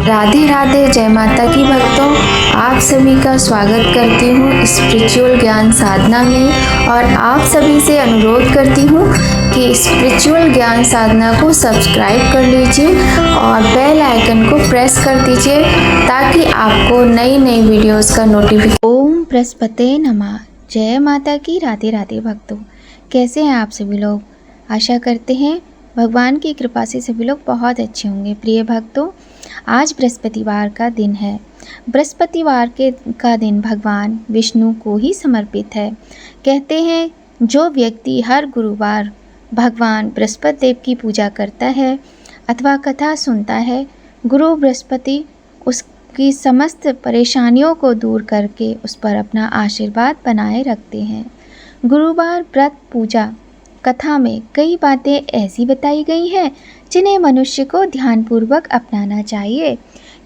राधे राधे, जय माता की भक्तों। आप सभी का स्वागत करती हूँ स्पिरिचुअल ज्ञान साधना में और आप सभी से अनुरोध करती हूँ कि स्पिरिचुअल ज्ञान साधना को सब्सक्राइब कर लीजिए और बेल आइकन को प्रेस कर दीजिए ताकि आपको नई नई वीडियोस का नोटिफिकेशन। ओम बृहस्पते नमः। जय माता की। राधे राधे भक्तों, कैसे हैं आप सभी लोग। आशा करते हैं भगवान की कृपा से सभी लोग बहुत अच्छे होंगे। प्रिय भक्तों, आज बृहस्पतिवार का दिन है। बृहस्पतिवार का दिन भगवान विष्णु को ही समर्पित है। कहते हैं जो व्यक्ति हर गुरुवार भगवान बृहस्पति देव की पूजा करता है अथवा कथा सुनता है, गुरु बृहस्पति उसकी समस्त परेशानियों को दूर करके उस पर अपना आशीर्वाद बनाए रखते हैं। गुरुवार व्रत पूजा कथा में कई बातें ऐसी बताई गई हैं जिन्हें मनुष्य को ध्यानपूर्वक अपनाना चाहिए।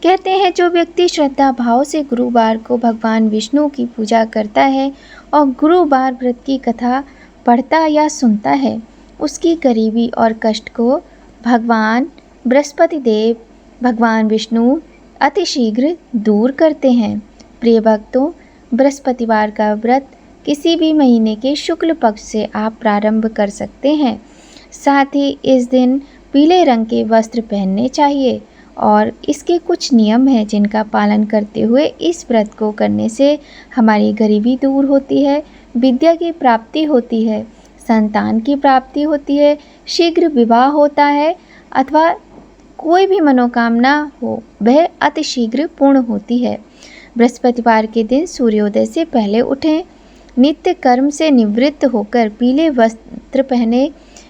कहते हैं जो व्यक्ति श्रद्धा भाव से गुरुवार को भगवान विष्णु की पूजा करता है और गुरुवार व्रत की कथा पढ़ता या सुनता है, उसकी गरीबी और कष्ट को भगवान बृहस्पति देव, भगवान विष्णु अतिशीघ्र दूर करते हैं। प्रिय भक्तों, बृहस्पतिवार का व्रत किसी भी महीने के शुक्ल पक्ष से आप प्रारंभ कर सकते हैं। साथ ही इस दिन पीले रंग के वस्त्र पहनने चाहिए और इसके कुछ नियम हैं जिनका पालन करते हुए इस व्रत को करने से हमारी गरीबी दूर होती है, विद्या की प्राप्ति होती है, संतान की प्राप्ति होती है, शीघ्र विवाह होता है अथवा कोई भी मनोकामना हो वह अतिशीघ्र पूर्ण होती है। बृहस्पतिवार के दिन सूर्योदय से पहले उठें, नित्य कर्म से निवृत्त होकर पीले वस्त्र पहने,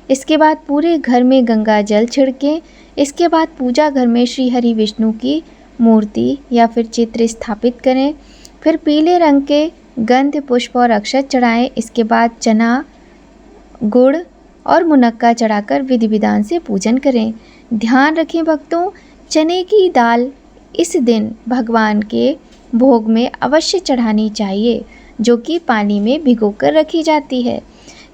इसके बाद पूरे घर में गंगा जल छिड़कें। इसके बाद पूजा घर में श्री हरि विष्णु की मूर्ति या फिर चित्र स्थापित करें। फिर पीले रंग के गंध पुष्प और अक्षत चढ़ाएं। इसके बाद चना, गुड़ और मुनक्का चढ़ाकर विधि विधान से पूजन करें। ध्यान रखें भक्तों, चने की दाल इस दिन भगवान के भोग में अवश्य चढ़ानी चाहिए, जो कि पानी में भिगोकर रखी जाती है।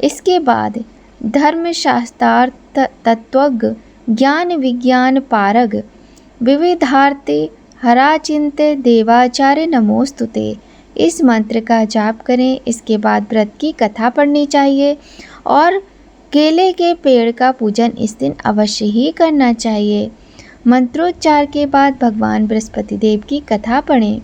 इसके बाद धर्मशास्त्रार्थ तत्वज्ञ ज्ञान विज्ञान पारग विविधार्थे हराचिन्त्य देवाचार्य नमोस्तुते, इस मंत्र का जाप करें। इसके बाद व्रत की कथा पढ़नी चाहिए और केले के पेड़ का पूजन इस दिन अवश्य ही करना चाहिए। मंत्रोच्चार के बाद भगवान बृहस्पति देव की कथा पढ़ें।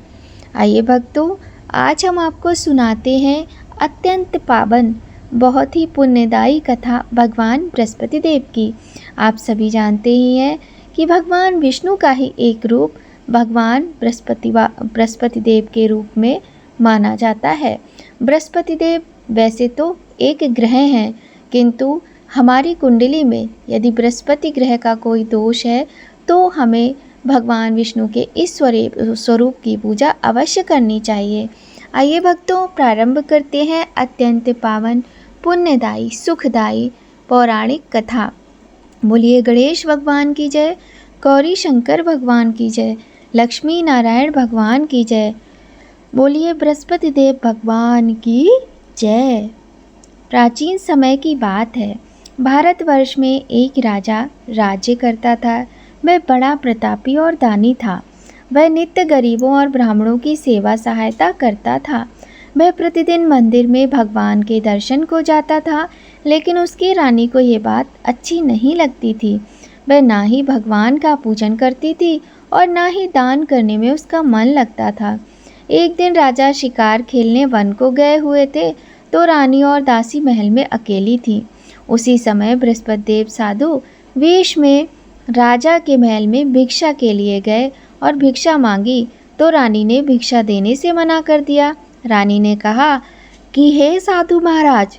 आइए भक्तों, आज हम आपको सुनाते हैं अत्यंत पावन, बहुत ही पुण्यदायी कथा भगवान बृहस्पति देव की। आप सभी जानते ही हैं कि भगवान विष्णु का ही एक रूप भगवान बृहस्पति देव के रूप में माना जाता है। बृहस्पति देव वैसे तो एक ग्रह हैं, किंतु हमारी कुंडली में यदि बृहस्पति ग्रह का कोई दोष है तो हमें भगवान विष्णु के इस स्वरूप की पूजा अवश्य करनी चाहिए। आइए भक्तों, प्रारंभ करते हैं अत्यंत पावन, पुण्यदायी, सुखदायी पौराणिक कथा। बोलिए गणेश भगवान की जय, गौरी शंकर भगवान की जय, लक्ष्मी नारायण भगवान की जय, बोलिए बृहस्पति देव भगवान की जय। प्राचीन समय की बात है। भारतवर्ष में एक राजा राज्य करता था। वह बड़ा प्रतापी और दानी था। वह नित्य गरीबों और ब्राह्मणों की सेवा सहायता करता था। वह प्रतिदिन मंदिर में भगवान के दर्शन को जाता था, लेकिन उसकी रानी को ये बात अच्छी नहीं लगती थी। वह ना ही भगवान का पूजन करती थी और ना ही दान करने में उसका मन लगता था। एक दिन राजा शिकार खेलने वन को गए हुए थे तो रानी और दासी महल में अकेली थी। उसी समय बृहस्पति देव साधु वेश में राजा के महल में भिक्षा के लिए गए और भिक्षा मांगी तो रानी ने भिक्षा देने से मना कर दिया। रानी ने कहा कि हे साधु महाराज,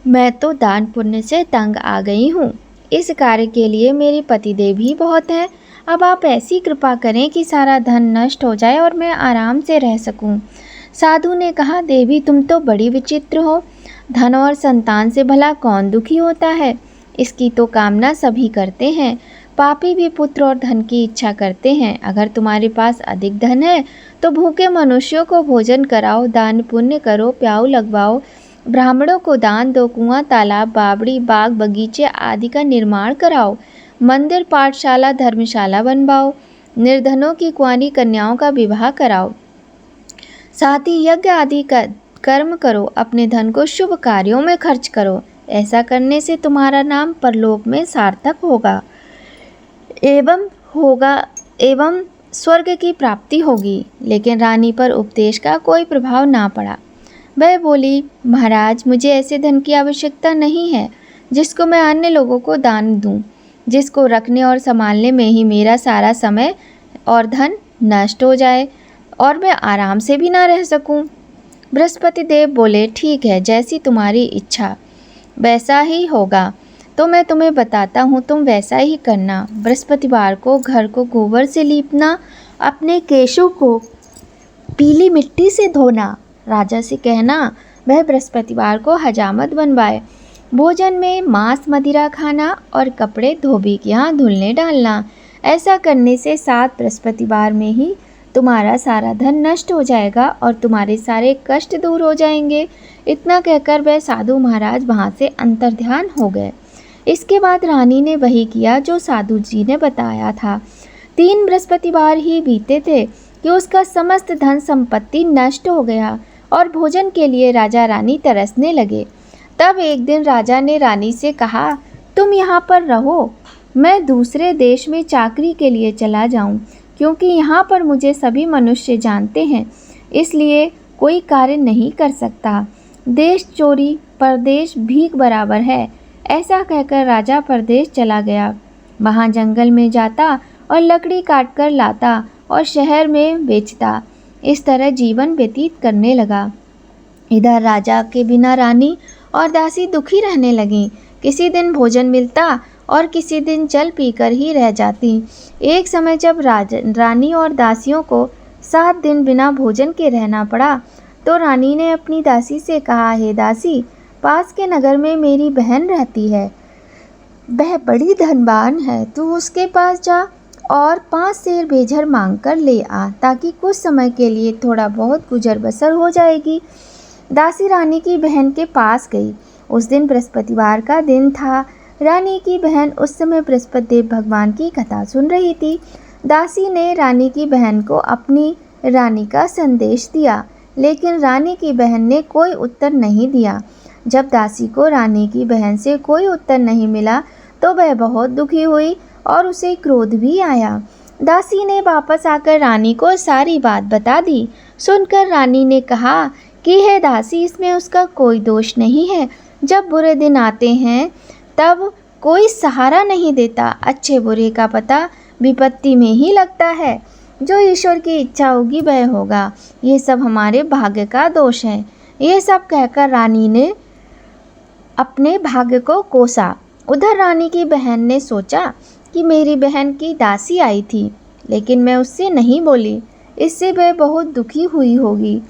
मैं तो दान पुण्य से तंग आ गई हूँ। इस कार्य के लिए मेरे पतिदेव ही बहुत हैं। अब आप ऐसी कृपा करें कि सारा धन नष्ट हो जाए और मैं आराम से रह सकूं। साधु ने कहा, देवी तुम तो बड़ी विचित्र हो। धन और संतान से भला कौन दुखी होता है? इसकी तो कामना सभी करते हैं। पापी भी पुत्र और धन की इच्छा करते हैं। अगर तुम्हारे पास अधिक धन है तो भूखे मनुष्यों को भोजन कराओ, दान पुण्य करो, प्याऊ लगवाओ, ब्राह्मणों को दान दो, कुआं, तालाब, बावड़ी, बाग, बगीचे आदि का निर्माण कराओ, मंदिर, पाठशाला, धर्मशाला बनवाओ। निर्धनों की कुंवारी कन्याओं का विवाह कराओ, साथ ही यज्ञ आदि का कर्म करो, अपने धन को शुभ कार्यों में खर्च करो। ऐसा करने से तुम्हारा नाम परलोक में सार्थक एवं स्वर्ग की प्राप्ति होगी। लेकिन रानी पर उपदेश का कोई प्रभाव ना पड़ा। वह बोली, महाराज, मुझे ऐसे धन की आवश्यकता नहीं है जिसको मैं अन्य लोगों को दान दूं, जिसको रखने और संभालने में ही मेरा सारा समय और धन नष्ट हो जाए और मैं आराम से भी ना रह सकूं। बृहस्पति देव बोले, ठीक है, जैसी तुम्हारी इच्छा वैसा ही होगा। तो मैं तुम्हें बताता हूँ, तुम वैसा ही करना। बृहस्पतिवार को घर को गोबर से लीपना, अपने केशों को पीली मिट्टी से धोना। राजा से कहना वह बृहस्पतिवार को हजामत बनवाए। भोजन में मांस मदिरा खाना और कपड़े धोबी के यहाँ धुलने डालना। ऐसा करने से 7 बृहस्पतिवार में ही तुम्हारा सारा धन नष्ट हो जाएगा और तुम्हारे सारे कष्ट दूर हो जाएंगे। इतना कहकर वह साधु महाराज वहाँ से अंतर्ध्यान हो गए। इसके बाद रानी ने वही किया जो साधु जी ने बताया था। 3 बृहस्पतिवार ही बीते थे कि उसका समस्त धन संपत्ति नष्ट हो गया और भोजन के लिए राजा रानी तरसने लगे। तब एक दिन राजा ने रानी से कहा, तुम यहाँ पर रहो, मैं दूसरे देश में चाकरी के लिए चला जाऊँ, क्योंकि यहाँ पर मुझे सभी मनुष्य जानते हैं, इसलिए कोई कार्य नहीं कर सकता। देश चोरी परदेश भीख बराबर है। ऐसा कहकर राजा परदेश चला गया। वहाँ जंगल में जाता और लकड़ी काट कर लाता और शहर में बेचता। इस तरह जीवन व्यतीत करने लगा। इधर राजा के बिना रानी और दासी दुखी रहने लगीं। किसी दिन भोजन मिलता और किसी दिन जल पीकर ही रह जाती। एक समय जब रानी और दासियों को 7 दिन बिना भोजन के रहना पड़ा, तो रानी ने अपनी दासी से कहा, हे दासी, पास के नगर में मेरी बहन रहती है, वह बड़ी धनवान है, तू उसके पास जा और 5 सेर बेझर मांग कर ले आ, ताकि कुछ समय के लिए थोड़ा बहुत गुजर बसर हो जाएगी। दासी रानी की बहन के पास गई। उस दिन बृहस्पतिवार का दिन था। रानी की बहन उस समय बृहस्पति देव भगवान की कथा सुन रही थी। दासी ने रानी की बहन को अपनी रानी का संदेश दिया, लेकिन रानी की बहन ने कोई उत्तर नहीं दिया। जब दासी को रानी की बहन से कोई उत्तर नहीं मिला तो वह बहुत दुखी हुई और उसे क्रोध भी आया। दासी ने वापस आकर रानी को सारी बात बता दी। सुनकर रानी ने कहा कि हे दासी, इसमें उसका कोई दोष नहीं है। जब बुरे दिन आते हैं तब कोई सहारा नहीं देता। अच्छे बुरे का पता विपत्ति में ही लगता है। जो ईश्वर की इच्छा होगी वह होगा। ये सब हमारे भाग्य का दोष है। ये सब कहकर रानी ने अपने भाग्य को कोसा। उधर रानी की बहन ने सोचा कि मेरी बहन की दासी आई थी, लेकिन मैं उससे नहीं बोली, इससे वह बहुत दुखी हुई होगी।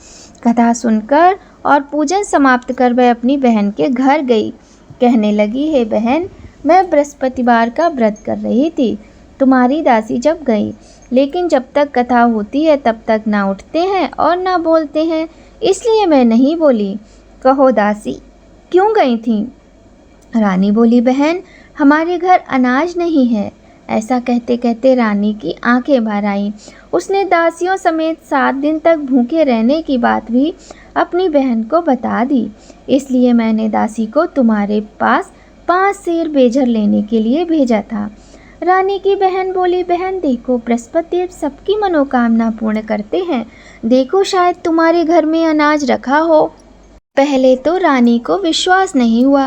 कथा सुनकर और पूजन समाप्त कर वह अपनी बहन के घर गई। कहने लगी, हे बहन, मैं बृहस्पतिवार का व्रत कर रही थी। तुम्हारी दासी जब गई, लेकिन जब तक कथा होती है तब तक ना उठते हैं और ना बोलते हैं, इसलिए मैं नहीं बोली। कहो दासी, क्यों गई थी? रानी बोली, बहन, हमारे घर अनाज नहीं है। ऐसा कहते कहते रानी की आंखें भर आईं। उसने दासियों समेत 7 दिन तक भूखे रहने की बात भी अपनी बहन को बता दी। इसलिए मैंने दासी को तुम्हारे पास 5 सेर बेझर लेने के लिए भेजा था। रानी की बहन बोली, बहन देखो, बृहस्पति देव सबकी मनोकामना पूर्ण करते हैं। देखो, शायद तुम्हारे घर में अनाज रखा हो। पहले तो रानी को विश्वास नहीं हुआ,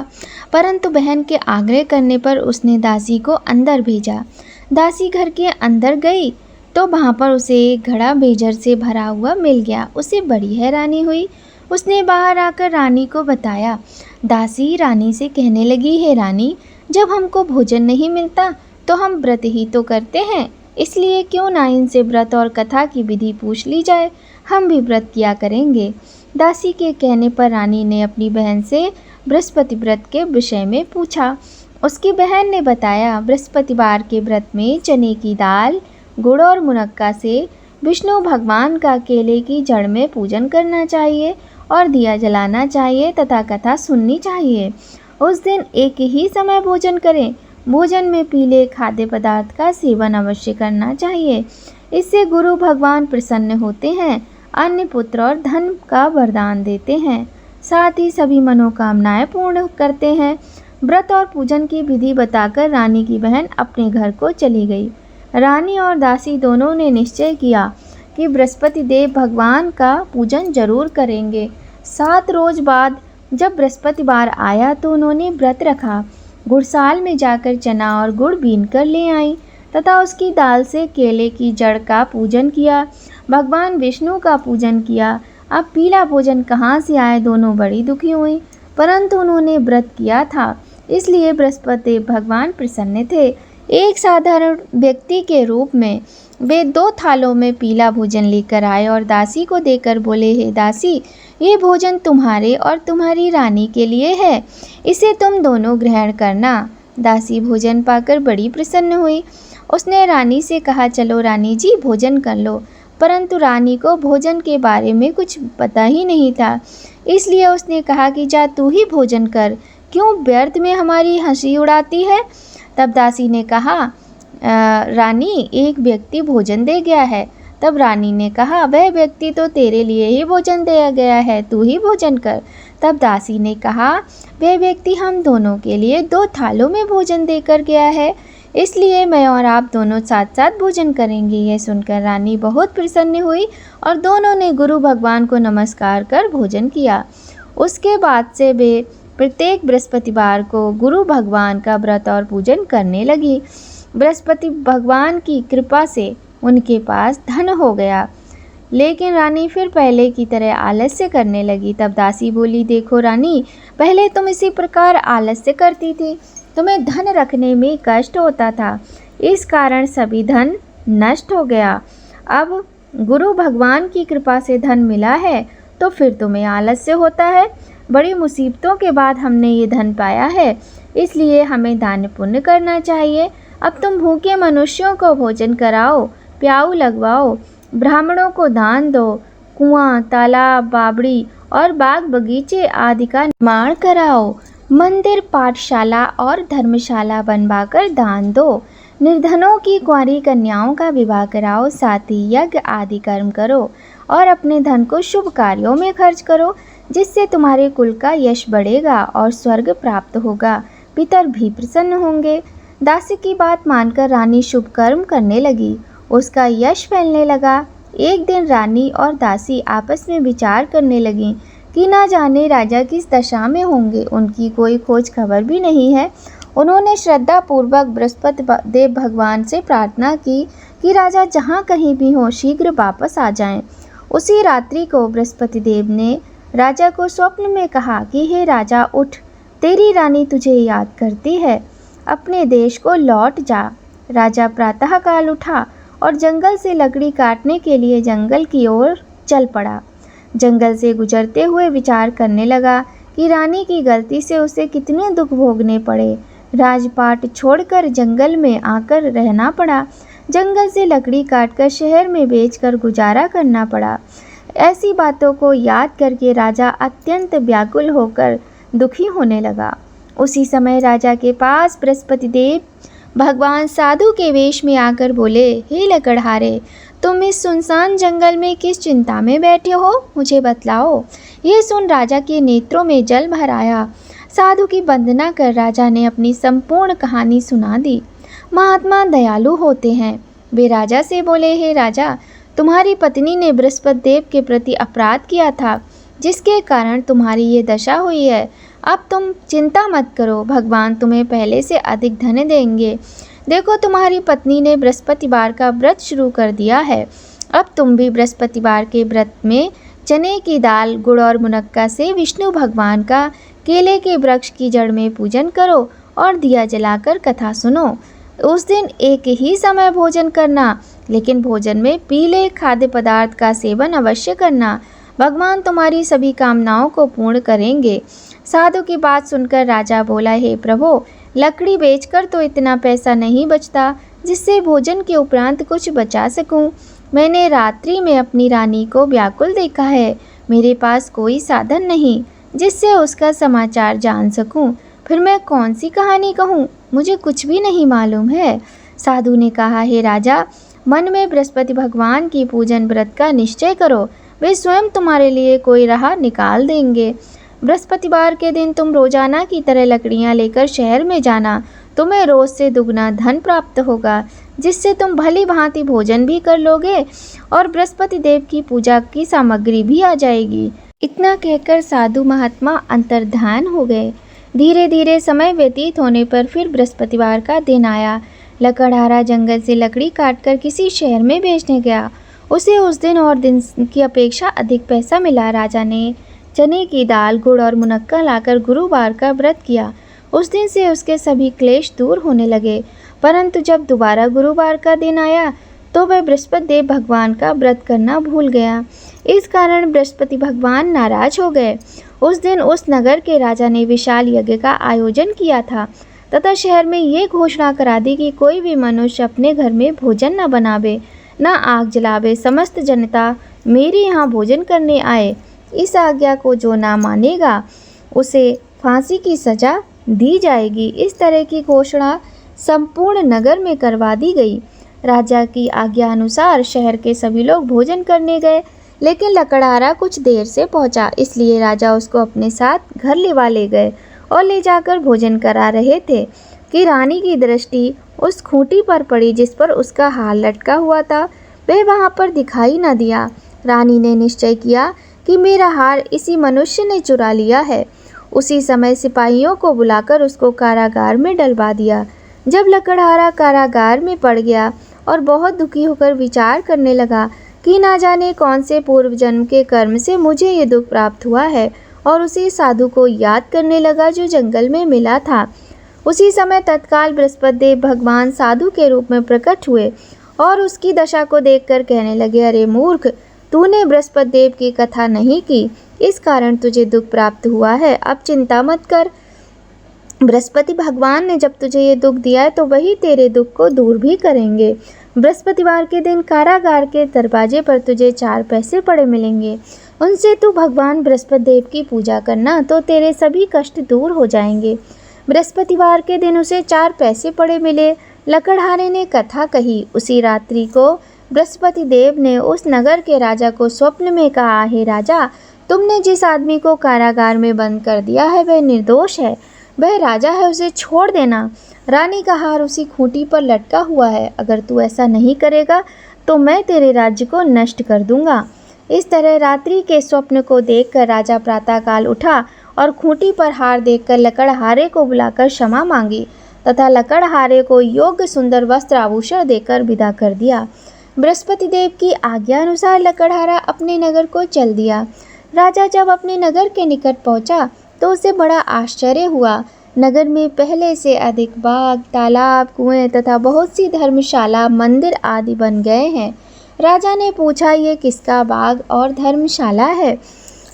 परंतु बहन के आग्रह करने पर उसने दासी को अंदर भेजा। दासी घर के अंदर गई तो वहाँ पर उसे एक घड़ा बेझर से भरा हुआ मिल गया। उसे बड़ी हैरानी हुई। उसने बाहर आकर रानी को बताया। दासी रानी से कहने लगी, हे रानी, जब हमको भोजन नहीं मिलता तो हम व्रत ही तो करते हैं, इसलिए क्यों ना इनसे व्रत और कथा की विधि पूछ ली जाए, हम भी व्रत किया करेंगे। दासी के कहने पर रानी ने अपनी बहन से बृहस्पति व्रत के विषय में पूछा। उसकी बहन ने बताया, बृहस्पतिवार के व्रत में चने की दाल, गुड़ और मुनक्का से विष्णु भगवान का केले की जड़ में पूजन करना चाहिए और दिया जलाना चाहिए तथा कथा सुननी चाहिए। उस दिन एक ही समय भोजन करें भोजन में पीले खाद्य पदार्थ का सेवन अवश्य करना चाहिए। इससे गुरु भगवान प्रसन्न होते हैं, अन्य पुत्र और धन का वरदान देते हैं, साथ ही सभी मनोकामनाएं पूर्ण करते हैं। व्रत और पूजन की विधि बताकर रानी की बहन अपने घर को चली गई। रानी और दासी दोनों ने निश्चय किया कि बृहस्पति देव भगवान का पूजन जरूर करेंगे। 7 रोज बाद जब बृहस्पतिवार आया तो उन्होंने व्रत रखा। गुड़साल में जाकर चना और गुड़ बीन कर ले आई तथा उसकी दाल से केले की जड़ का पूजन किया। भगवान विष्णु का पूजन किया। अब पीला भोजन कहाँ से आए, दोनों बड़ी दुखी हुई, परंतु उन्होंने व्रत किया था इसलिए बृहस्पति भगवान प्रसन्न थे। एक साधारण व्यक्ति के रूप में वे 2 थालों में पीला भोजन लेकर आए और दासी को देकर बोले, हे दासी, ये भोजन तुम्हारे और तुम्हारी रानी के लिए है, इसे तुम दोनों ग्रहण करना। दासी भोजन पाकर बड़ी प्रसन्न हुई। उसने रानी से कहा, चलो रानी जी भोजन कर लो, परंतु रानी को भोजन के बारे में कुछ पता ही नहीं था, इसलिए उसने कहा कि जा तू ही भोजन कर, क्यों व्यर्थ में हमारी हंसी उड़ाती है। तब दासी ने कहा, रानी, एक व्यक्ति भोजन दे गया है। तब रानी ने कहा, वह व्यक्ति तो तेरे लिए ही भोजन दिया गया है, तू ही भोजन कर। तब दासी ने कहा, वह व्यक्ति हम दोनों के लिए 2 थालों में भोजन देकर गया है, इसलिए मैं और आप दोनों साथ साथ भोजन करेंगे। यह सुनकर रानी बहुत प्रसन्न हुई और दोनों ने गुरु भगवान को नमस्कार कर भोजन किया। उसके बाद से वे प्रत्येक बृहस्पतिवार को गुरु भगवान का व्रत और पूजन करने लगी। बृहस्पति भगवान की कृपा से उनके पास धन हो गया, लेकिन रानी फिर पहले की तरह आलस्य करने लगी। तब दासी बोली, देखो रानी, पहले तुम इसी प्रकार आलस्य करती थी, तुम्हें धन रखने में कष्ट होता था, इस कारण सभी धन नष्ट हो गया। अब गुरु भगवान की कृपा से धन मिला है तो फिर तुम्हें आलस्य होता है। बड़ी मुसीबतों के बाद हमने ये धन पाया है, इसलिए हमें दान पुण्य करना चाहिए। अब तुम भूखे मनुष्यों को भोजन कराओ, प्याऊ लगवाओ, ब्राह्मणों को दान दो, कुआं, तालाब, बावड़ी और बाग बगीचे आदि का निर्माण कराओ, मंदिर, पाठशाला और धर्मशाला बनवाकर दान दो, निर्धनों की कुंवारी कन्याओं का विवाह कराओ, साथ ही यज्ञ आदि कर्म करो और अपने धन को शुभ कार्यों में खर्च करो, जिससे तुम्हारे कुल का यश बढ़ेगा और स्वर्ग प्राप्त होगा, पितर भी प्रसन्न होंगे। दासी की बात मानकर रानी शुभ कर्म करने लगी, उसका यश फैलने लगा। एक दिन रानी और दासी आपस में विचार करने लगीं कि ना जाने राजा किस दशा में होंगे, उनकी कोई खोज खबर भी नहीं है। उन्होंने श्रद्धा पूर्वक बृहस्पति देव भगवान से प्रार्थना की कि राजा जहाँ कहीं भी हो शीघ्र वापस आ जाएं। उसी रात्रि को बृहस्पति देव ने राजा को स्वप्न में कहा कि हे राजा, उठ, तेरी रानी तुझे याद करती है, अपने देश को लौट जा। राजा प्रातःकाल उठा और जंगल से लकड़ी काटने के लिए जंगल की ओर चल पड़ा। जंगल से गुजरते हुए विचार करने लगा कि रानी की गलती से उसे कितने दुख भोगने पड़े। राजपाट छोड़कर जंगल में आकर रहना पड़ा, जंगल से लकड़ी काटकर शहर में बेचकर गुजारा करना पड़ा। ऐसी बातों को याद करके राजा अत्यंत व्याकुल होकर दुखी होने लगा। उसी समय राजा के पास बृहस्पति देव भगवान साधु के वेश में आकर बोले, हे लकड़हारे, तुम इस सुनसान जंगल में किस चिंता में बैठे हो, मुझे बतलाओ। ये सुन राजा के नेत्रों में जल भर आया। साधु की वंदना कर राजा ने अपनी संपूर्ण कहानी सुना दी। महात्मा दयालु होते हैं। वे राजा से बोले, हे राजा, तुम्हारी पत्नी ने बृहस्पति देव के प्रति अपराध किया था, जिसके कारण तुम्हारी ये दशा हुई है। अब तुम चिंता मत करो, भगवान तुम्हें पहले से अधिक धन देंगे। देखो, तुम्हारी पत्नी ने बृहस्पतिवार का व्रत शुरू कर दिया है। अब तुम भी बृहस्पतिवार के व्रत में चने की दाल, गुड़ और मुनक्का से विष्णु भगवान का केले के वृक्ष की जड़ में पूजन करो और दिया जलाकर कथा सुनो। उस दिन एक ही समय भोजन करना, लेकिन भोजन में पीले खाद्य पदार्थ का सेवन अवश्य करना। भगवान तुम्हारी सभी कामनाओं को पूर्ण करेंगे। साधु की बात सुनकर राजा बोला, हे प्रभु, लकड़ी बेचकर तो इतना पैसा नहीं बचता जिससे भोजन के उपरांत कुछ बचा सकूं। मैंने रात्रि में अपनी रानी को व्याकुल देखा है। मेरे पास कोई साधन नहीं जिससे उसका समाचार जान सकूं। फिर मैं कौन सी कहानी कहूँ, मुझे कुछ भी नहीं मालूम है। साधु ने कहा, हे राजा, मन में बृहस्पति भगवान की पूजन व्रत का निश्चय करो, वे स्वयं तुम्हारे लिए कोई राह निकाल देंगे। बृहस्पतिवार के दिन तुम रोजाना की तरह लकड़ियाँ लेकर शहर में जाना, तुम्हें रोज से दुगना धन प्राप्त होगा, जिससे तुम भली भांति भोजन भी कर लोगे और बृहस्पति देव की पूजा की सामग्री भी आ जाएगी। इतना कहकर साधु महात्मा अंतर्ध्यान हो गए। धीरे धीरे समय व्यतीत होने पर फिर बृहस्पतिवार का दिन आया। लकड़हारा जंगल से लकड़ी काटकर किसी शहर में बेचने गया। उसे उस दिन और दिन की अपेक्षा अधिक पैसा मिला। राजा ने चने की दाल, गुड़ और मुनक्का लाकर गुरुवार का व्रत किया। उस दिन से उसके सभी क्लेश दूर होने लगे। परंतु जब दोबारा गुरुवार का दिन आया तो वह बृहस्पति देव भगवान का व्रत करना भूल गया। इस कारण बृहस्पति भगवान नाराज हो गए। उस दिन उस नगर के राजा ने विशाल यज्ञ का आयोजन किया था तथा शहर में ये घोषणा करा दी कि कोई भी मनुष्य अपने घर में भोजन न बनावे, न आग जलावे। समस्त जनता मेरे यहाँ भोजन करने आए। इस आज्ञा को जो ना मानेगा उसे फांसी की सजा दी जाएगी। इस तरह की घोषणा संपूर्ण नगर में करवा दी गई। राजा की आज्ञा अनुसार शहर के सभी लोग भोजन करने गए, लेकिन लकड़हारा कुछ देर से पहुंचा, इसलिए राजा उसको अपने साथ घर ले गए और ले जाकर भोजन करा रहे थे कि रानी की दृष्टि उस खूंटी पर पड़ी जिस पर उसका हार लटका हुआ था। वह वहां पर दिखाई न दिया। रानी ने निश्चय किया कि मेरा हार इसी मनुष्य ने चुरा लिया है। उसी समय सिपाहियों को बुलाकर उसको कारागार में डलवा दिया। जब लकड़हारा कारागार में पड़ गया और बहुत दुखी होकर विचार करने लगा कि ना जाने कौन से पूर्व जन्म के कर्म से मुझे ये दुख प्राप्त हुआ है, और उसी साधु को याद करने लगा जो जंगल में मिला था। उसी समय तत्काल बृहस्पति देव भगवान साधु के रूप में प्रकट हुए और उसकी दशा को देखकर कहने लगे, अरे मूर्ख, तूने बृहस्पति देव की कथा नहीं की, इस कारण तुझे दुख प्राप्त हुआ है। अब चिंता मत कर। बृहस्पति भगवान ने जब तुझे ये दुख दिया है तो वही तेरे दुख को दूर भी करेंगे। बृहस्पतिवार के दिन कारागार के दरवाजे पर तुझे 4 पैसे पड़े मिलेंगे। उनसे तू भगवान बृहस्पति देव की पूजा करना तो तेरे सभी कष्ट दूर हो जाएंगे। बृहस्पतिवार के दिन उसे 4 पैसे पड़े मिले। लकड़हारे ने कथा कही। उसी रात्रि को बृहस्पति देव ने उस नगर के राजा को स्वप्न में कहा, हे राजा, तुमने जिस आदमी को कारागार में बंद कर दिया है वह निर्दोष है, वह राजा है, उसे छोड़ देना। रानी का हार उसी खूंटी पर लटका हुआ है। अगर तू ऐसा नहीं करेगा तो मैं तेरे राज्य को नष्ट कर दूंगा। इस तरह रात्रि के स्वप्न को देखकर राजा प्रातःकाल उठा और खूंटी पर हार देखकर लकड़हारे को बुलाकर क्षमा मांगी तथा लकड़हारे को योग्य सुंदर वस्त्र आभूषण देकर विदा कर दिया। बृहस्पति देव की आज्ञा अनुसार लकड़हारा अपने नगर को चल दिया। राजा जब अपने नगर के निकट पहुंचा तो उसे बड़ा आश्चर्य हुआ। नगर में पहले से अधिक बाग, तालाब, कुएं तथा बहुत सी धर्मशाला, मंदिर आदि बन गए हैं। राजा ने पूछा, ये किसका बाग और धर्मशाला है?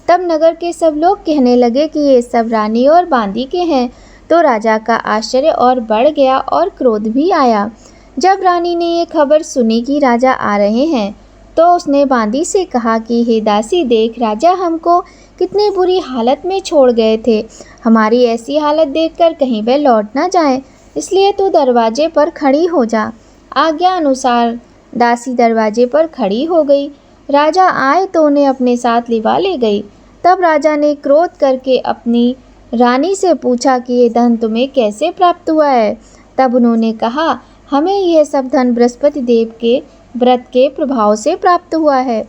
तब नगर के सब लोग कहने लगे कि ये सब रानी और बांदी के हैं। तो राजा का आश्चर्य और बढ़ गया और क्रोध भी आया। जब रानी ने ये खबर सुनी कि राजा आ रहे हैं तो उसने बांदी से कहा कि हे दासी, देख, राजा हमको कितनी बुरी हालत में छोड़ गए थे। हमारी ऐसी हालत देखकर कहीं वह लौट ना जाए, इसलिए तू दरवाजे पर खड़ी हो जा। आज्ञा अनुसार दासी दरवाजे पर खड़ी हो गई। राजा आए तो उन्हें अपने साथ लिवा ले गई। तब राजा ने क्रोध करके अपनी रानी से पूछा कि ये धन तुम्हें कैसे प्राप्त हुआ है? तब उन्होंने कहा, हमें यह सब धन बृहस्पति देव के व्रत के प्रभाव से प्राप्त हुआ है।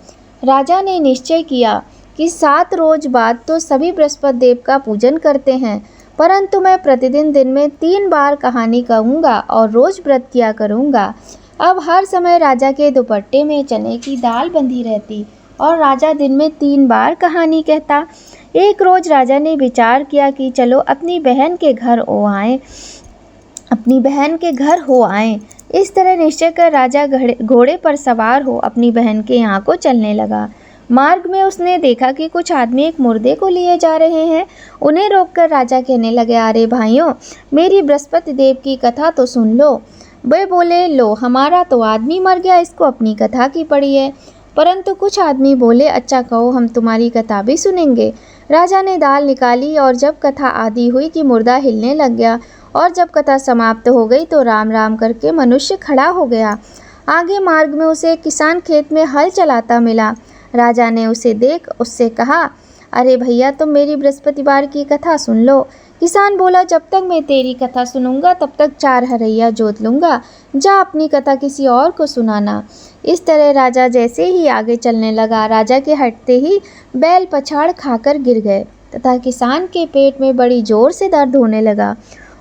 राजा ने निश्चय किया कि 7 रोज बाद तो सभी बृहस्पति देव का पूजन करते हैं, परंतु मैं प्रतिदिन दिन में 3 बार कहानी कहूँगा और रोज व्रत किया करूँगा। अब हर समय राजा के दुपट्टे में चने की दाल बंधी रहती और राजा दिन में 3 बार कहानी कहता। एक रोज राजा ने विचार किया कि चलो अपनी बहन के घर हो आए। इस तरह निश्चय कर राजा घोड़े पर सवार हो अपनी बहन के यहाँ को चलने लगा। मार्ग में उसने देखा कि कुछ आदमी एक मुर्दे को लिए जा रहे हैं। उन्हें रोककर राजा कहने लगे, अरे भाइयों, मेरी बृहस्पति देव की कथा तो सुन लो। वे बोले, लो, हमारा तो आदमी मर गया, इसको अपनी कथा की पड़ी है। परंतु कुछ आदमी बोले, अच्छा कहो, हम तुम्हारी कथा भी सुनेंगे। राजा ने दाल निकाली और जब कथा आदि हुई कि मुर्दा हिलने लग गया और जब कथा समाप्त हो गई तो राम राम करके मनुष्य खड़ा हो गया। आगे मार्ग में उसे एक किसान खेत में हल चलाता मिला। राजा ने उसे देख उससे कहा, अरे भैया, तुम मेरी बृहस्पतिवार की कथा सुन लो। किसान बोला, जब तक मैं तेरी कथा सुनूंगा तब तक 4 हरैया जोत लूंगा। जा अपनी कथा किसी और को सुनाना। इस तरह राजा जैसे ही आगे चलने लगा, राजा के हटते ही बैल पछाड़ खाकर गिर गए तथा किसान के पेट में बड़ी जोर से दर्द होने लगा।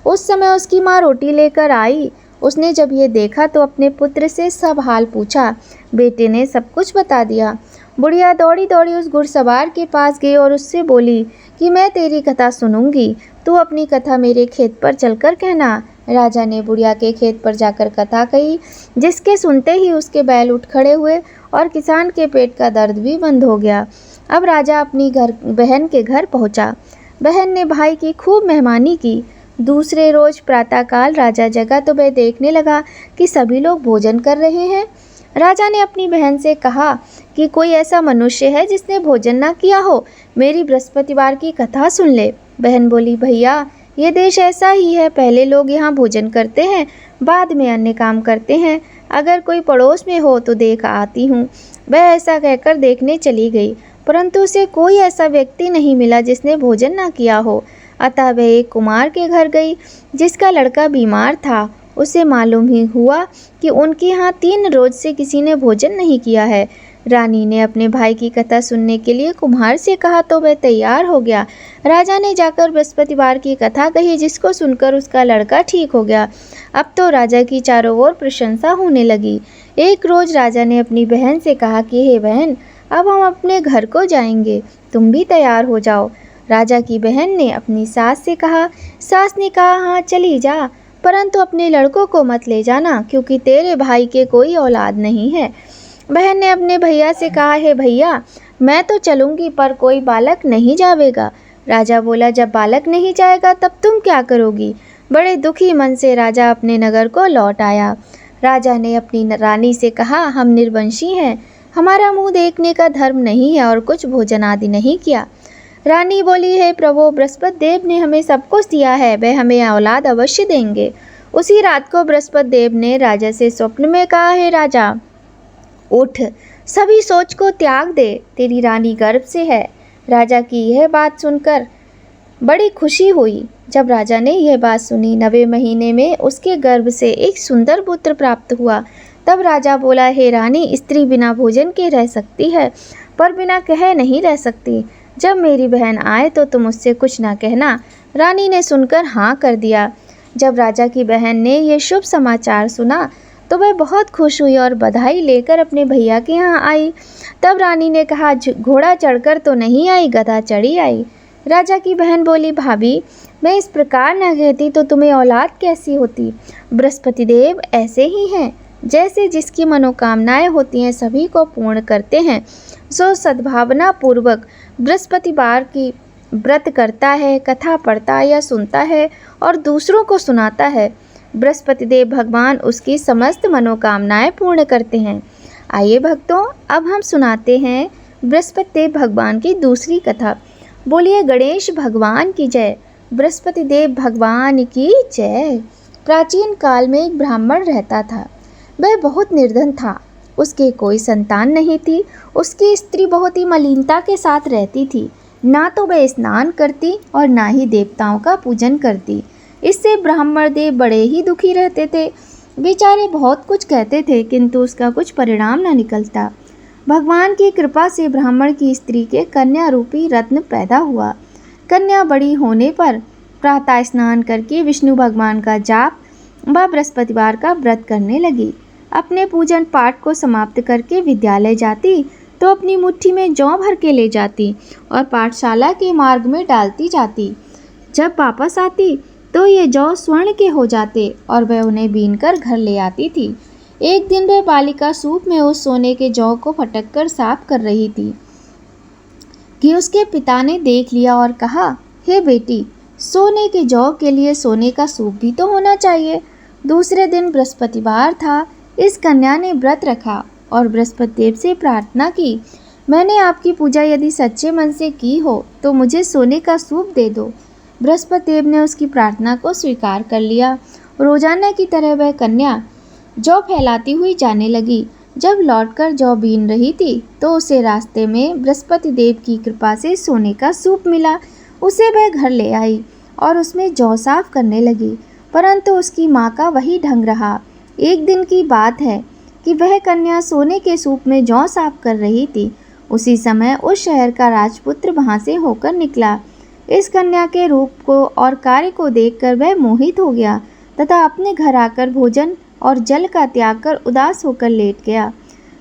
उस समय उसकी माँ रोटी लेकर आई। उसने जब ये देखा तो अपने पुत्र से सब हाल पूछा। बेटे ने सब कुछ बता दिया। बुढ़िया दौड़ी दौड़ी उस घुड़सवार के पास गई और उससे बोली कि मैं तेरी कथा सुनूंगी, तू अपनी कथा मेरे खेत पर चलकर कहना। राजा ने बुढ़िया के खेत पर जाकर कथा कही, जिसके सुनते ही उसके बैल उठ खड़े हुए और किसान के पेट का दर्द भी बंद हो गया। अब राजा अपनी बहन के घर पहुंचा। बहन ने भाई की खूब मेहमानी की। दूसरे रोज प्रातःकाल राजा जगा तो वह देखने लगा कि सभी लोग भोजन कर रहे हैं। राजा ने अपनी बहन से कहा कि कोई ऐसा मनुष्य है जिसने भोजन ना किया हो, मेरी बृहस्पतिवार की कथा सुन ले। बहन बोली, भैया, ये देश ऐसा ही है, पहले लोग यहाँ भोजन करते हैं, बाद में अन्य काम करते हैं। अगर कोई पड़ोस में हो तो देख आती हूँ। वह ऐसा कहकर देखने चली गई, परंतु उसे कोई ऐसा व्यक्ति नहीं मिला जिसने भोजन ना किया हो। अतः वह एक कुमार के घर गई जिसका लड़का बीमार था। उसे मालूम ही हुआ कि उनके यहाँ 3 रोज से किसी ने भोजन नहीं किया है। रानी ने अपने भाई की कथा सुनने के लिए कुम्हार से कहा तो वह तैयार हो गया। राजा ने जाकर बृहस्पतिवार की कथा कही, जिसको सुनकर उसका लड़का ठीक हो गया। अब तो राजा की चारों ओर प्रशंसा होने लगी। एक रोज राजा ने अपनी बहन से कहा कि हे बहन, अब हम अपने घर को जाएंगे, तुम भी तैयार हो जाओ। राजा की बहन ने अपनी सास से कहा। सास ने कहा, हाँ चली जा, परंतु अपने लड़कों को मत ले जाना, क्योंकि तेरे भाई के कोई औलाद नहीं है। बहन ने अपने भैया से कहा, हे भैया, मैं तो चलूँगी पर कोई बालक नहीं जावेगा। राजा बोला, जब बालक नहीं जाएगा तब तुम क्या करोगी। बड़े दुखी मन से राजा अपने नगर को लौट आया। राजा ने अपनी रानी से कहा, हम निर्वंशी हैं, हमारा मुँह देखने का धर्म नहीं है और कुछ भोजन आदि नहीं किया। रानी बोली, हे प्रभु, बृहस्पति देव ने हमें सब कुछ दिया है, वह हमें औलाद अवश्य देंगे। उसी रात को बृहस्पति देव ने राजा से स्वप्न में कहा, हे राजा, उठ, सभी सोच को त्याग दे, तेरी रानी गर्भ से है। राजा की यह बात सुनकर बड़ी खुशी हुई। जब राजा ने यह बात सुनी, 9वें महीने में उसके गर्भ से एक सुंदर पुत्र प्राप्त हुआ। तब राजा बोला, हे रानी, स्त्री बिना भोजन के रह सकती है, पर बिना कहे नहीं रह सकती। जब मेरी बहन आए तो तुम उससे कुछ ना कहना। रानी ने सुनकर हाँ कर दिया। जब राजा की बहन ने यह शुभ समाचार सुना तो वह बहुत खुश हुई और बधाई लेकर अपने भैया के यहाँ आई। तब रानी ने कहा, घोड़ा चढ़कर तो नहीं आई, गधा चढ़ी आई। राजा की बहन बोली, भाभी, मैं इस प्रकार न कहती तो तुम्हें औलाद कैसी होती। बृहस्पति देव ऐसे ही हैं, जैसे जिसकी मनोकामनाएं होती हैं सभी को पूर्ण करते हैं। जो सद्भावना पूर्वक बृहस्पतिवार की व्रत करता है, कथा पढ़ता या सुनता है और दूसरों को सुनाता है, बृहस्पति देव भगवान उसकी समस्त मनोकामनाएं पूर्ण करते हैं। आइए भक्तों, अब हम सुनाते हैं बृहस्पति देव भगवान की दूसरी कथा। बोलिए गणेश भगवान की जय, बृहस्पति देव भगवान की जय। प्राचीन काल में एक ब्राह्मण रहता था। वह बहुत निर्धन था, उसके कोई संतान नहीं थी। उसकी स्त्री बहुत ही मलिनता के साथ रहती थी, ना तो वह स्नान करती और ना ही देवताओं का पूजन करती। इससे ब्राह्मण देव बड़े ही दुखी रहते थे। बेचारे बहुत कुछ कहते थे, किंतु उसका कुछ परिणाम न निकलता। भगवान की कृपा से ब्राह्मण की स्त्री के कन्या रूपी रत्न पैदा हुआ। कन्या बड़ी होने पर प्रातः स्नान करके विष्णु भगवान का जाप व बृहस्पतिवार का व्रत करने लगी। अपने पूजन पाठ को समाप्त करके विद्यालय जाती तो अपनी मुट्ठी में जौ भर के ले जाती और पाठशाला के मार्ग में डालती जाती। जब वापस आती तो ये जौ स्वर्ण के हो जाते और वह उन्हें बीनकर घर ले आती थी। एक दिन वह बालिका सूप में उस सोने के जौ को फटक कर साफ कर रही थी कि उसके पिता ने देख लिया और कहा, हे बेटी, सोने के जौ के लिए सोने का सूप भी तो होना चाहिए। दूसरे दिन बृहस्पतिवार था। इस कन्या ने व्रत रखा और बृहस्पति देव से प्रार्थना की, मैंने आपकी पूजा यदि सच्चे मन से की हो तो मुझे सोने का सूप दे दो। बृहस्पति देव ने उसकी प्रार्थना को स्वीकार कर लिया। रोजाना की तरह वह कन्या जौ फैलाती हुई जाने लगी। जब लौटकर जौ बीन रही थी तो उसे रास्ते में बृहस्पति देव की कृपा से सोने का सूप मिला। उसे वह घर ले आई और उसमें जौ साफ करने लगी, परंतु उसकी माँ का वही ढंग रहा। एक दिन की बात है कि वह कन्या सोने के सूप में जौ साफ कर रही थी। उसी समय उस शहर का राजपुत्र वहां से होकर निकला। इस कन्या के रूप को और कार्य को देखकर वह मोहित हो गया तथा अपने घर आकर भोजन और जल का त्याग कर उदास होकर लेट गया।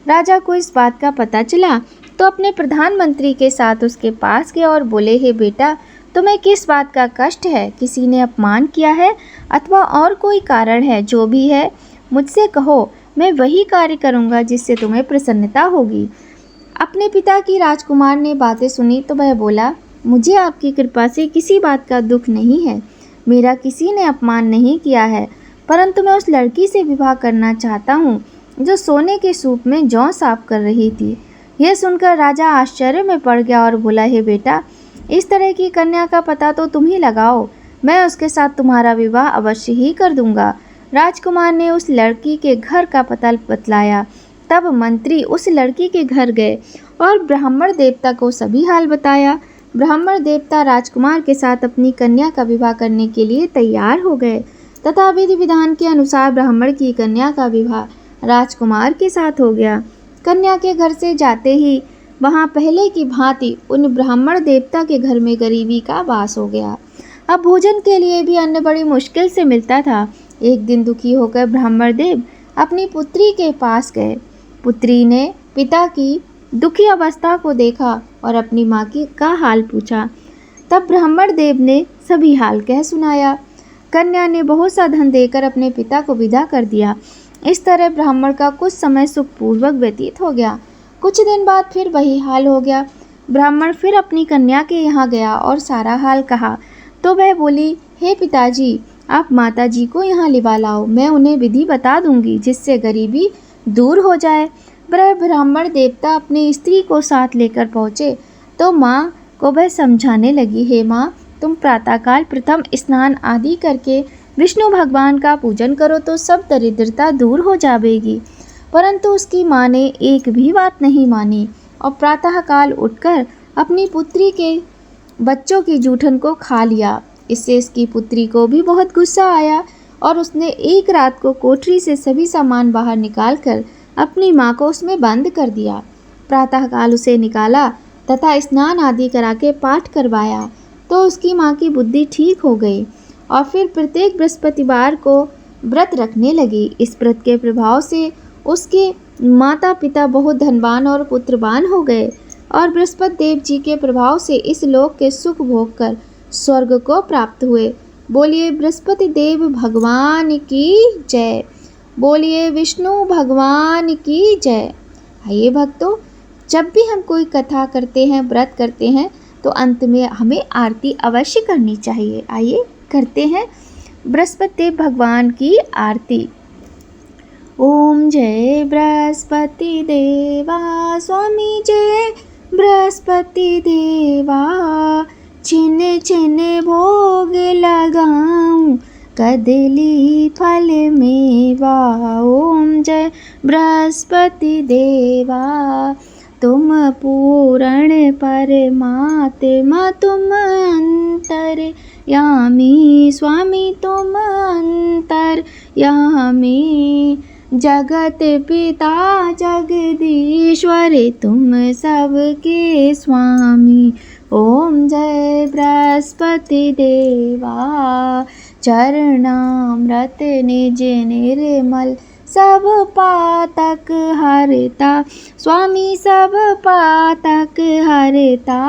राजा को इस बात का पता चला तो अपने प्रधानमंत्री के साथ उसके पास गया और बोले, हे बेटा, तुम्हें किस बात का कष्ट है? किसी ने अपमान किया है अथवा और कोई कारण है? जो भी है मुझसे कहो, मैं वही कार्य करूँगा जिससे तुम्हें प्रसन्नता होगी। अपने पिता की राजकुमार ने बातें सुनी तो वह बोला, मुझे आपकी कृपा से किसी बात का दुख नहीं है। मेरा किसी ने अपमान नहीं किया है, परंतु मैं उस लड़की से विवाह करना चाहता हूँ जो सोने के सूप में जौ साफ कर रही थी। यह सुनकर राजा आश्चर्य में पड़ गया और बोला, हे बेटा, इस तरह की कन्या का पता तो तुम ही लगाओ, मैं उसके साथ तुम्हारा विवाह अवश्य ही कर दूंगा। राजकुमार ने उस लड़की के घर का पता बतलाया। तब मंत्री उस लड़की के घर गए और ब्राह्मण देवता को सभी हाल बताया। ब्राह्मण देवता राजकुमार के साथ अपनी कन्या का विवाह करने के लिए तैयार हो गए तथा विधि विधान के अनुसार ब्राह्मण की कन्या का विवाह राजकुमार के साथ हो गया। कन्या के घर से जाते ही वहां पहले की भांति उन ब्राह्मण देवता के घर में गरीबी का वास हो गया। अब भोजन के लिए भी अन्न बड़ी मुश्किल से मिलता था। एक दिन दुखी होकर ब्राह्मण देव अपनी पुत्री के पास गए। पुत्री ने पिता की दुखी अवस्था को देखा और अपनी माँ की का हाल पूछा। तब ब्राह्मण देव ने सभी हाल कह सुनाया। कन्या ने बहुत सा धन देकर अपने पिता को विदा कर दिया। इस तरह ब्राह्मण का कुछ समय सुखपूर्वक व्यतीत हो गया। कुछ दिन बाद फिर वही हाल हो गया। ब्राह्मण फिर अपनी कन्या के यहाँ गया और सारा हाल कहा तो वह बोली, हे पिताजी, आप माताजी को यहाँ लिवा लाओ, मैं उन्हें विधि बता दूंगी जिससे गरीबी दूर हो जाए। ब्राह्मण देवता अपनी स्त्री को साथ लेकर पहुँचे तो माँ को वह समझाने लगी, हे माँ, तुम प्रातःकाल प्रथम स्नान आदि करके विष्णु भगवान का पूजन करो तो सब दरिद्रता दूर हो जाएगी। परंतु उसकी माँ ने एक भी बात नहीं मानी और प्रातःकाल उठकर अपनी पुत्री के बच्चों की जूठन को खा लिया। इससे इसकी पुत्री को भी बहुत गुस्सा आया और उसने एक रात को कोठरी से सभी सामान बाहर निकालकर अपनी माँ को उसमें बंद कर दिया। प्रातःकाल उसे निकाला तथा स्नान आदि करा के पाठ करवाया तो उसकी माँ की बुद्धि ठीक हो गई और फिर प्रत्येक बृहस्पतिवार को व्रत रखने लगी। इस व्रत के प्रभाव से उसके माता पिता बहुत धनवान और पुत्रवान हो गए और बृहस्पति देव जी के प्रभाव से इस लोक के सुख भोग कर स्वर्ग को प्राप्त हुए। बोलिए बृहस्पति देव भगवान की जय। बोलिए विष्णु भगवान की जय। आइए भक्तों, जब भी हम कोई कथा करते हैं, व्रत करते हैं, तो अंत में हमें आरती अवश्य करनी चाहिए। आइए करते हैं बृहस्पति देव भगवान की आरती। ओम जय बृहस्पति देवा, स्वामी जय बृहस्पति देवा, छिन छिन भोग लगाऊं कदली फल मेवा। ओम जय बृहस्पति देवा, तुम पूर्ण परमात्मा, तुम अंतर्यामी स्वामी, तुम अंतर्यामी, जगत पिता जगदीश्वर, तुम सबके स्वामी। ओम जय बृहस्पति देवा, चरणामृत निज निर्मल, सब पातक हरता स्वामी, सब पातक हरता,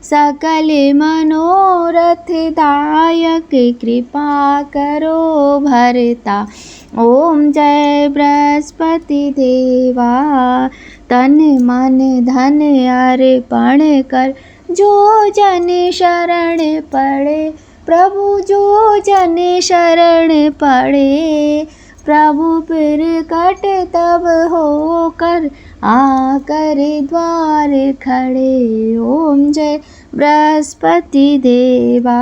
सकल मनोरथ दायक, कृपा करो भरता। ओम जय बृहस्पति देवा, तन मन धन अर्पण कर, जो जन शरण पड़े प्रभु, जो जन शरण पड़े प्रभु, प्रकट तब हो कर आकर द्वार खड़े। ओम जय बृहस्पति देवा,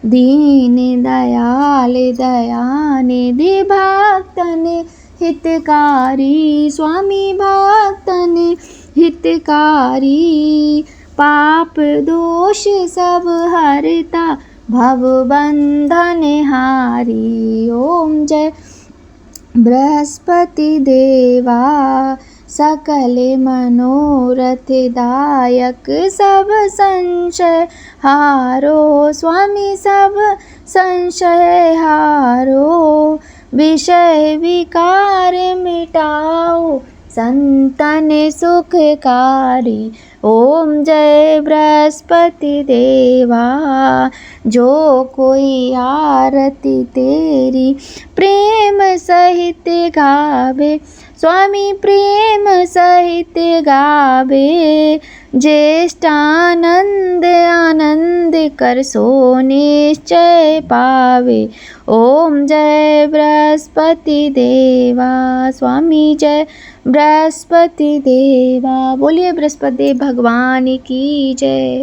दीन दयाल दयानिधि भक्तन हितकारी। स्वामी भक्तन हितकारी, पाप दोष सब हरता भव बंधन हारी। ओम जय बृहस्पति देवा, सकल मनोरथ दायक सब संशय हारो। स्वामी सब संशय हारो, विषय विकार मिटाओ संतन सुखकारी। ओम जय बृहस्पति देवा, जो कोई आरती तेरी प्रेम सहित गावे। स्वामी प्रेम सहित गावे, ज्येष्ठानंद आनंद कर सो निश्चय पावे। ओम जय बृहस्पति देवा, स्वामी जय बृहस्पति देवा। बोलिए बृहस्पति देव भगवान की जय।